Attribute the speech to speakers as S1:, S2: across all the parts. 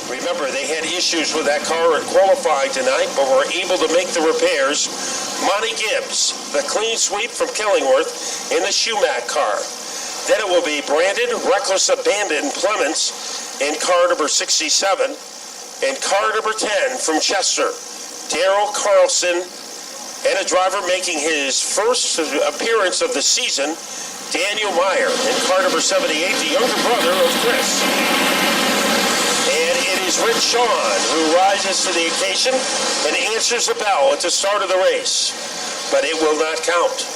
S1: Remember, they had issues with that car at qualifying tonight, but were able to make the repairs. Monty Gibbs, the clean sweep from Killingworth in the Schumack car. Then it will be Brandon Reckless Abandon Clements in car number 67. And car number 10 from Chester, Daryl Carlson, and a driver making his first appearance of the season, Daniel Meyer, in car number 78, the younger brother of Chris. And it is Rich Shawn who rises to the occasion and answers the bell at the start of the race. But it will not count.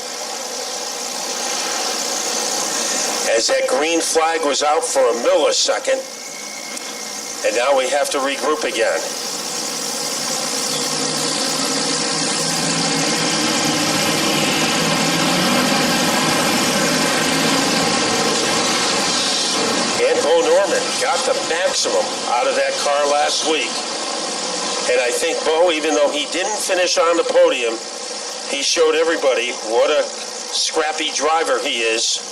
S1: As that green flag was out for a millisecond, and now we have to regroup again. Bo Norman got the maximum out of that car last week. And I think Bo, even though he didn't finish on the podium, he showed everybody what a scrappy driver he is.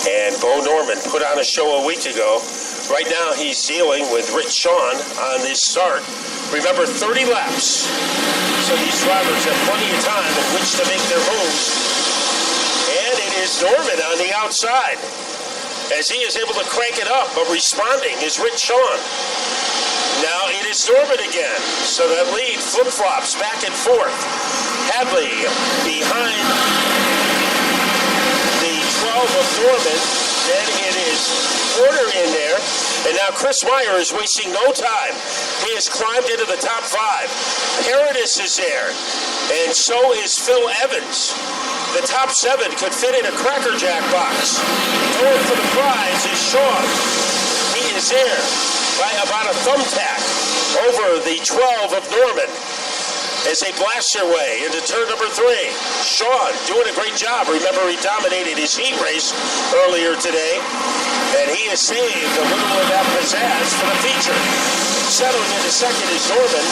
S1: And Bo Norman put on a show a week ago. Right now he's dealing with Rich Shawn on this start. Remember, 30 laps. So these drivers have plenty of time in which to make their moves. And it is Norman on the outside as he is able to crank it up, but responding is Rich Shawn. Now it is Norman again, so that lead flip-flops back and forth. Hadley behind the 12 of Norman, then it is Porter in there, and now Chris Meyer is wasting no time. He has climbed into the top 5. Paradis is there, and so is Phil Evans. The top 7 could fit in a Cracker Jack box. Going for the prize is Shawn. He is there by about a thumbtack over the 12 of Norman as they blast their way into turn number 3. Shawn doing a great job. Remember, he dominated his heat race earlier today, and he has saved a little of that pizzazz for the feature. Settling into second is Norman.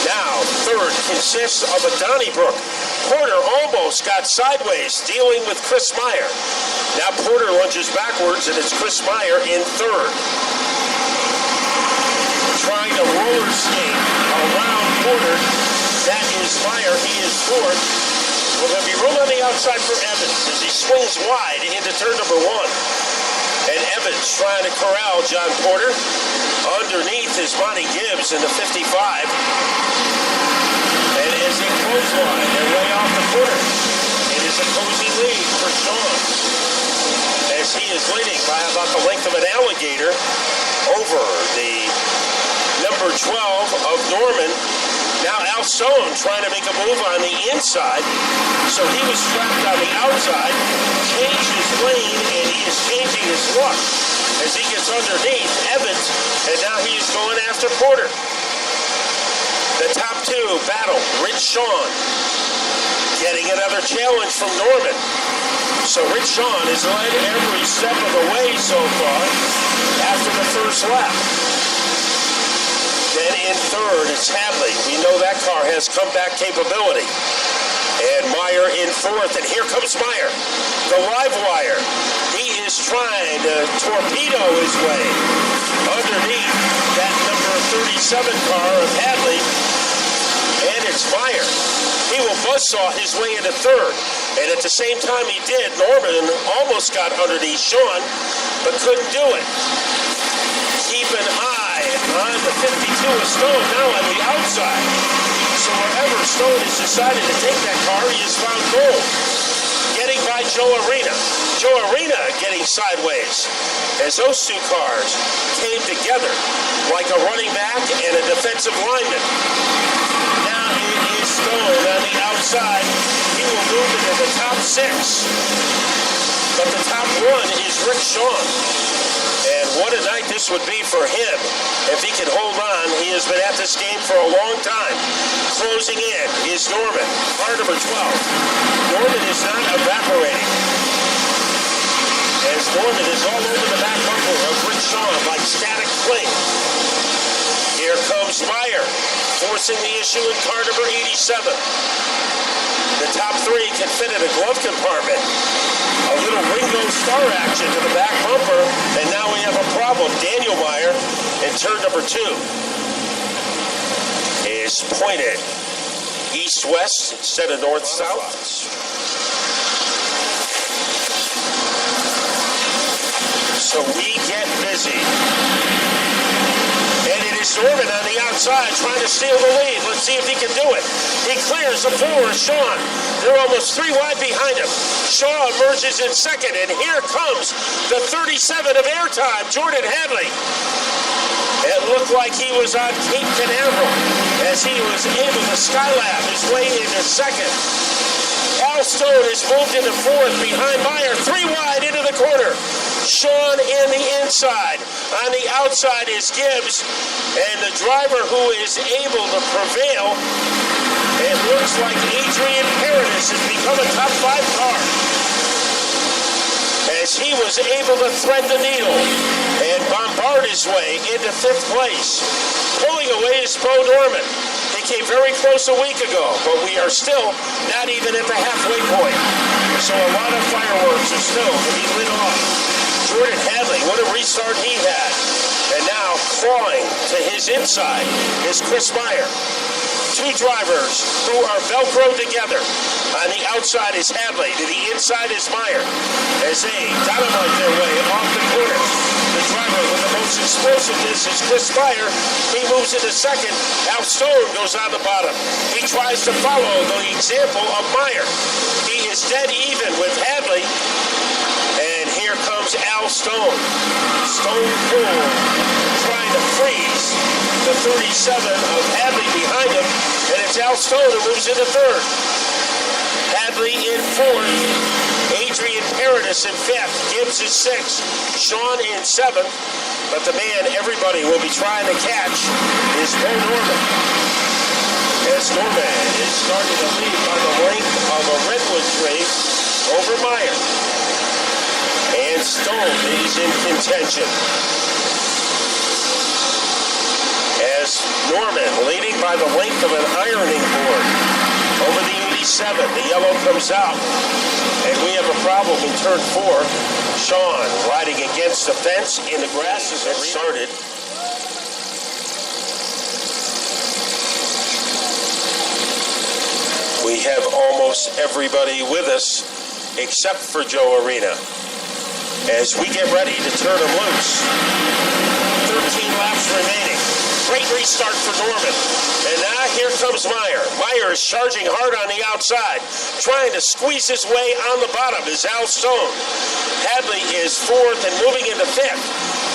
S1: Now, third consists of a Donnybrook. Porter almost got sideways, dealing with Chris Meyer. Now Porter lunges backwards, and it's Chris Meyer in third. Trying to roller skate around Porter. That is Meyer. He is fourth. Well, there'll be room on the outside for Evans as he swings wide into turn number 1. And Evans trying to corral John Porter. Underneath is Monty Gibbs in the 55. And as they clothesline their way off the quarter, it is a cozy lead for Shawn, as he is leading by about the length of an alligator over the number 12 of Norman. Now Al Stone trying to make a move on the inside, so he was trapped on the outside, changed his lane, and he is changing his look as he gets underneath Evans, and now he is going after Porter. The top 2 battle. Rich Shawn getting another challenge from Norman. So Rich Shawn has led every step of the way so far after the first lap. Then in third, it's Hadley. We know that car has comeback capability. And Meyer in fourth, and here comes Meyer. The live wire. He is trying to torpedo his way underneath that number 37 car of Hadley. And it's Meyer. He will buzzsaw his way into third. And at the same time he did, Norman almost got underneath Shawn, but couldn't do it. Keep an eye on the 52 of Stone now on the outside. So wherever Stone has decided to take that car, he has found gold. Getting by Joe Arena. Joe Arena getting sideways as those 2 cars came together like a running back and a defensive lineman. Now it is Stone on the outside. He will move into the top 6. But the top 1 is Rick Shawn. And what a night this would be for him if he can hold on. He has been at this game for a long time. Closing in is Norman, car number 12. Norman is not evaporating, as Norman is all over the back bumper of Rick Shawn like static cling. Here comes Meyer, forcing the issue in car number 87. The top 3 can fit in a glove compartment. A little Ringo Starr action to the back bumper, and number 2 is pointed east-west instead of north-south. So we get busy. And it is Norman on the outside trying to steal the lead. Let's see if he can do it. He clears the 4, Sean. They're almost 3 wide behind him. Shaw emerges in second, and here comes the 37 of airtime, Jordan Hadley. It looked like he was on Cape Canaveral as he was able to skylab his way into second. Al Stone is moved into 4th behind Meyer, 3 wide into the corner. Sean in the inside. On the outside is Gibbs, and the driver who is able to prevail, it looks like Adrian Paradis has become a top 5 car, as he was able to thread the needle and bombard his way into 5th place. Pulling away is Bo Norman. They came very close a week ago, but we are still not even at the halfway point. So a lot of fireworks are still to be lit off. Jordan Hadley, what a restart he had. And now clawing to his inside is Chris Meyer. 2 drivers who are Velcro together. On the outside is Hadley. To the inside is Meyer. As they dynamite their way off the corner. The driver with the most explosiveness is Chris Meyer. He moves into second. Al Stone goes on the bottom. He tries to follow the example of Meyer. He is dead even with Hadley. And here comes Al Stone. Stone cold, trying to freeze the 37 of Hadley behind him. And it's Al Stone who moves into 3rd. Hadley in 4th. Adrian Paradis in 5th. Gibbs is 6th. Sean in 7th. But the man everybody will be trying to catch is Bo Norman. As Norman is starting to lead by the length of a redwood tree over Meyer. And Stone is in contention. As Norman leading by the length of an ironing board over the 87. The yellow comes out. And we have a problem in turn 4. Sean riding against the fence in the grass as it started. We have almost everybody with us except for Joe Arena as we get ready to turn him loose. 13 laps remaining. Great restart for Norman. And now here comes Meyer. Meyer is charging hard on the outside, trying to squeeze his way on the bottom is Al Stone. Hadley is 4th, and moving into 5th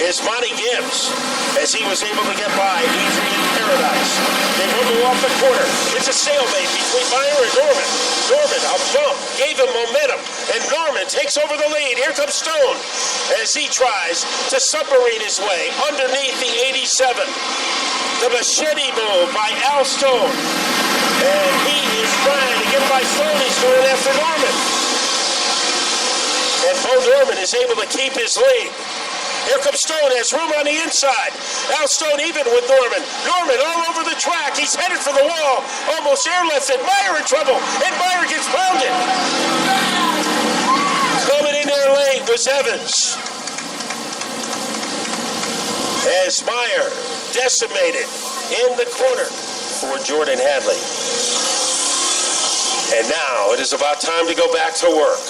S1: is Monty Gibbs, as he was able to get by Adrian Paradise. They rumble off the corner. It's a stalemate between Meyer and Norman. Norman, a bump, gave him momentum, and Norman takes over the lead. Here comes Stone as he tries to submarine his way underneath the 87. The machete move by Al Stone. And he is trying to get by Stone. He's going after Norman. And Bo Norman is able to keep his lead. Here comes Stone, has room on the inside. Al Stone even with Norman. Norman all over the track. He's headed for the wall. Almost airlifted. Meyer in trouble. And Meyer gets pounded. Coming in there late was Evans. As Meyer decimated in the corner for Jordan Hadley. And now it is about time to go back to work.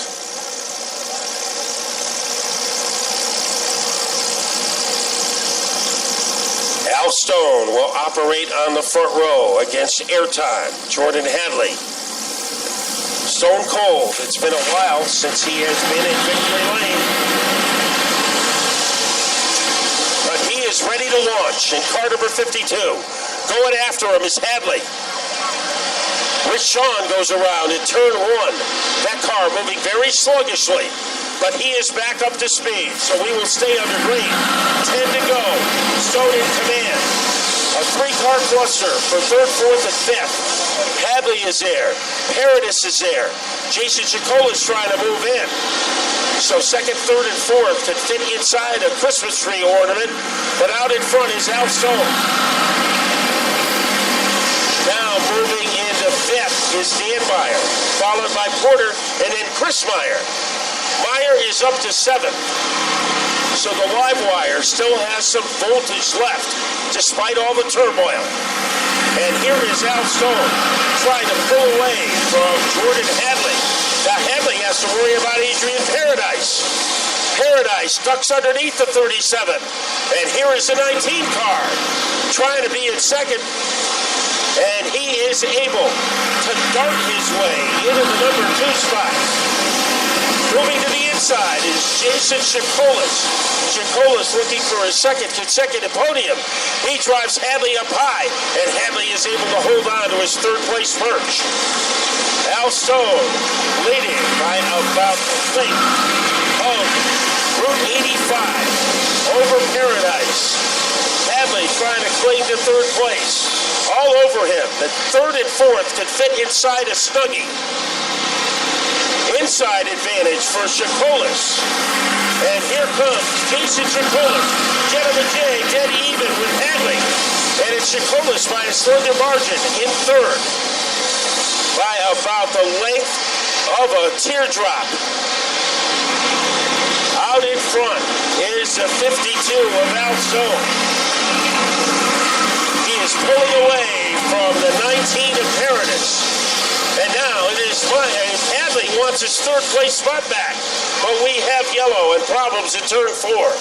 S1: Al Stone will operate on the front row against airtime. Jordan Hadley. Stone cold. It's been a while since he has been in victory lane. But he is ready to launch in car number 52. Going after him is Hadley. Rich Sean goes around in turn 1. That car moving very sluggishly. But he is back up to speed, so we will stay under green. 10 to go. Stone in command. A 3-car cluster for 3rd, 4th, and 5th. Hadley is there. Paradis is there. Jason Chicola is trying to move in. So 2nd, 3rd, and 4th could fit inside a Christmas tree ornament, but out in front is Al Stone. Now moving into 5th is Dan Meyer, followed by Porter, and then Chris Meyer. Meyer is up to 7th. So the live wire still has some voltage left, despite all the turmoil. And here is Al Stone trying to pull away from Jordan Hadley. Now Hadley has to worry about Adrian Paradise. Paradise ducks underneath the 37. And here is the 19 car trying to be in second. And he is able to dart his way into the number 2 spot. Moving to the inside is Jason Chikolis. Chikolis looking for his second consecutive podium. He drives Hadley up high, and Hadley is able to hold on to his third place perch. Al Stone leading by about the length of Route 85 over Paradise. Hadley trying to cling to third place. All over him. The third and fourth could fit inside a Snuggie. Inside advantage for Chikolis. And here comes Jason Chikolis. Get him a J, dead even with Hadley. And it's Chikolis by a slender margin in third. By about the length of a teardrop. Out in front is the 52 of Al Stone. He is pulling away from the 19 of Paradise. And now it is Hadley wants his third place spot back. But we have yellow and problems in turn 4.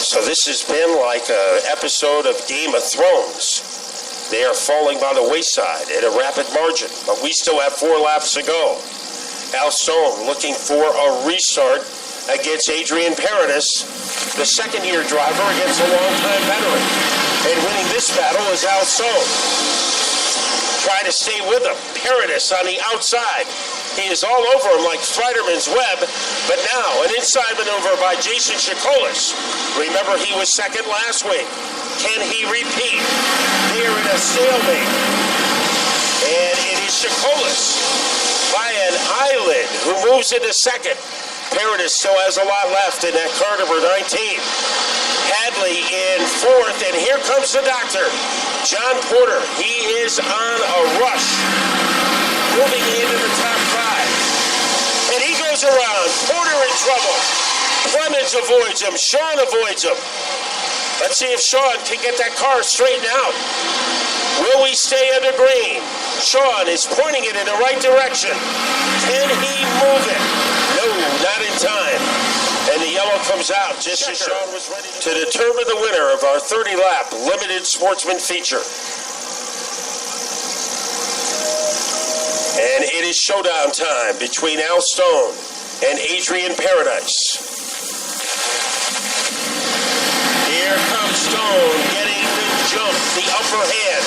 S1: So this has been like an episode of Game of Thrones. They are falling by the wayside at a rapid margin, but we still have 4 laps to go. Al Stone looking for a restart against Adrian Paradis, the second-year driver against a long-time veteran. And winning this battle is Al Stone. Trying to stay with him. Paradis on the outside. He is all over him like Spider-Man's web, but now an inside maneuver by Jason Chikolis. Remember, he was second last week. Can he repeat? They are in a stalemate. And it is Chikolis by an eyelid who moves into second. Paradis still has a lot left in that car number 19. Hadley in fourth, and here comes the doctor, John Porter. He is on a rush, moving into the top 5. And he goes around. Porter in trouble. Clemens avoids him. Sean avoids him. Let's see if Sean can get that car straightened out. Will we stay under green? Sean is pointing it in the right direction. Can he move it? No, not in time. And the yellow comes out just as Sean was ready to determine the winner of our 30-lap limited sportsman feature. And it is showdown time between Al Stone and Adrian Paradise. Here comes Stone getting the jump, the upper hand.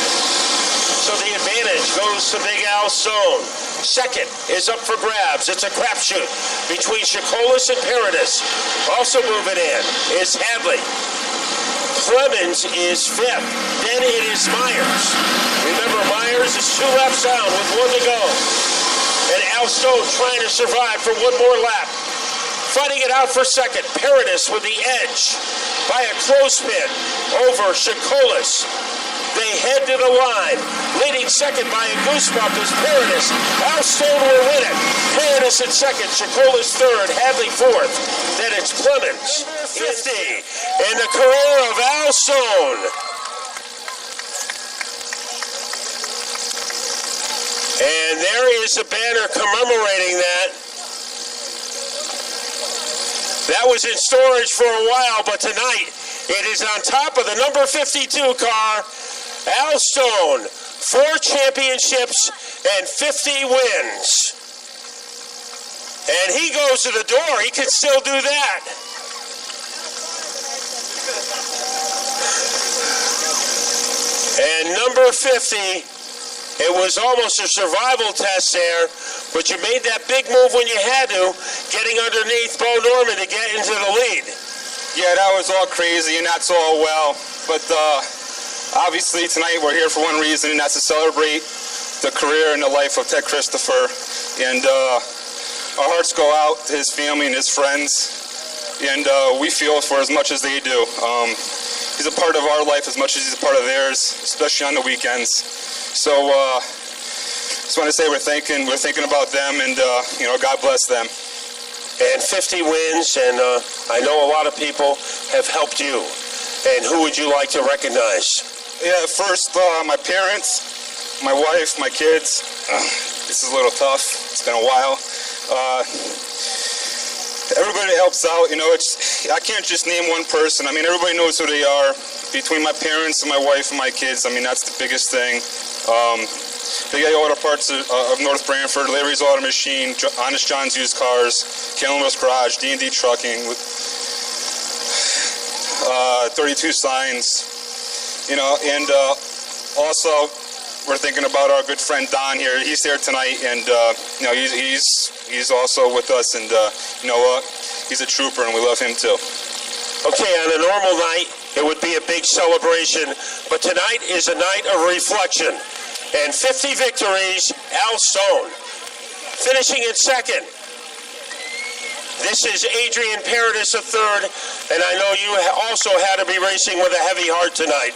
S1: So the advantage goes to Big Al Stone. Second is up for grabs. It's a crapshoot between Chikolis and Paradis. Also moving in is Hadley. Clemens is fifth. Then it is Myers. Remember, Myers is 2 laps down with 1 to go. And Al Stone trying to survive for 1 more lap. Fighting it out for second. Paradis with the edge by a clothespin over Chikolis. They head to the line. Leading second by a goosebump is Paradis. Al Stone will win it. Paradis in second. Chikolis third. Hadley fourth. Then it's Clemens. 50 in the career of Al Stone. And there is a banner commemorating that. That was in storage for a while, but tonight it is on top of the number 52 car. Al Stone, 4 championships and 50 wins. And he goes to the door. He can still do that. And number 50, it was almost a survival test there, but you made that big move when you had to, getting underneath Bo Norman to get into the lead.
S2: Yeah, that was all crazy and that's all well, but obviously tonight we're here for one reason, and that's to celebrate the career and the life of Ted Christopher. And our hearts go out to his family and his friends, and we feel for as much as they do. He's a part of our life as much as he's a part of theirs, especially on the weekends. So just want to say we're thinking about them, and God bless them.
S1: 50 wins, and I know a lot of people have helped you. And who would you like to recognize?
S2: Yeah, first, my parents, my wife, my kids. This is a little tough. It's been a while. Everybody helps out. You know, I can't just name one person. I mean, everybody knows who they are. Between my parents and my wife and my kids, I mean, that's the biggest thing. Big A Auto Parts of North Branford, Larry's Auto Machine, Honest John's Used Cars, Kenilworth Garage, D&D Trucking, 32 Signs, you know, and also we're thinking about our good friend Don here. He's here tonight, and you know, he's also with us, and you know what? He's a trooper, and we love him too.
S1: Okay, on a normal night, it would be a big celebration, but tonight is a night of reflection. And 50 victories, Al Stone. Finishing in second. This is Adrian Paradis a third, and I know you also had to be racing with a heavy heart tonight.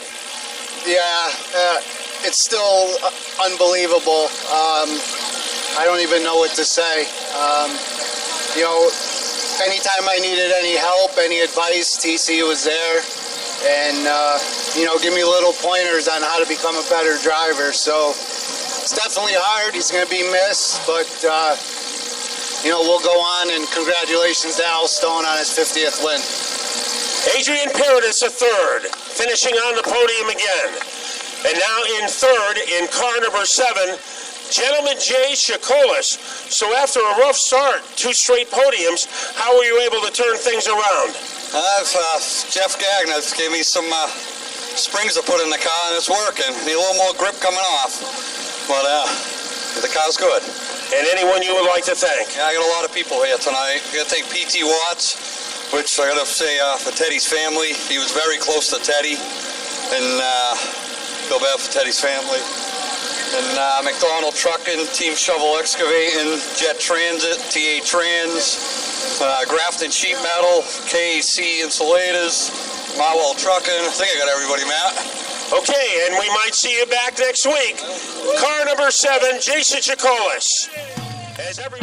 S3: Yeah, it's still unbelievable. I don't even know what to say. You know, anytime I needed any help, any advice, TC was there. And, you know, give me little pointers on how to become a better driver. So it's definitely hard. He's going to be missed, but, you know, we'll go on, and congratulations to Al Stone on his 50th win.
S1: Adrian Paradis a third, finishing on the podium again. And now in third, in car number 7, Gentleman Jay Chikolis. So after a rough start, 2 straight podiums, how were you able to turn things around?
S4: Jeff Gagner gave me some springs to put in the car, and it's working. Need a little more grip coming off, but the car's good.
S1: And anyone you would like to thank?
S4: Yeah, I got a lot of people here tonight. I got to thank P.T. Watts, which I got to say for Teddy's family. He was very close to Teddy, and feel bad for Teddy's family. And McDonald Trucking, Team Shovel Excavating, Jet Transit, TA Trans, Grafton Sheet Metal, KAC Insulators, Marwell Trucking. I think I got everybody, Matt.
S1: Okay, and we might see you back next week. Car number 7, Jason Chikolis. As every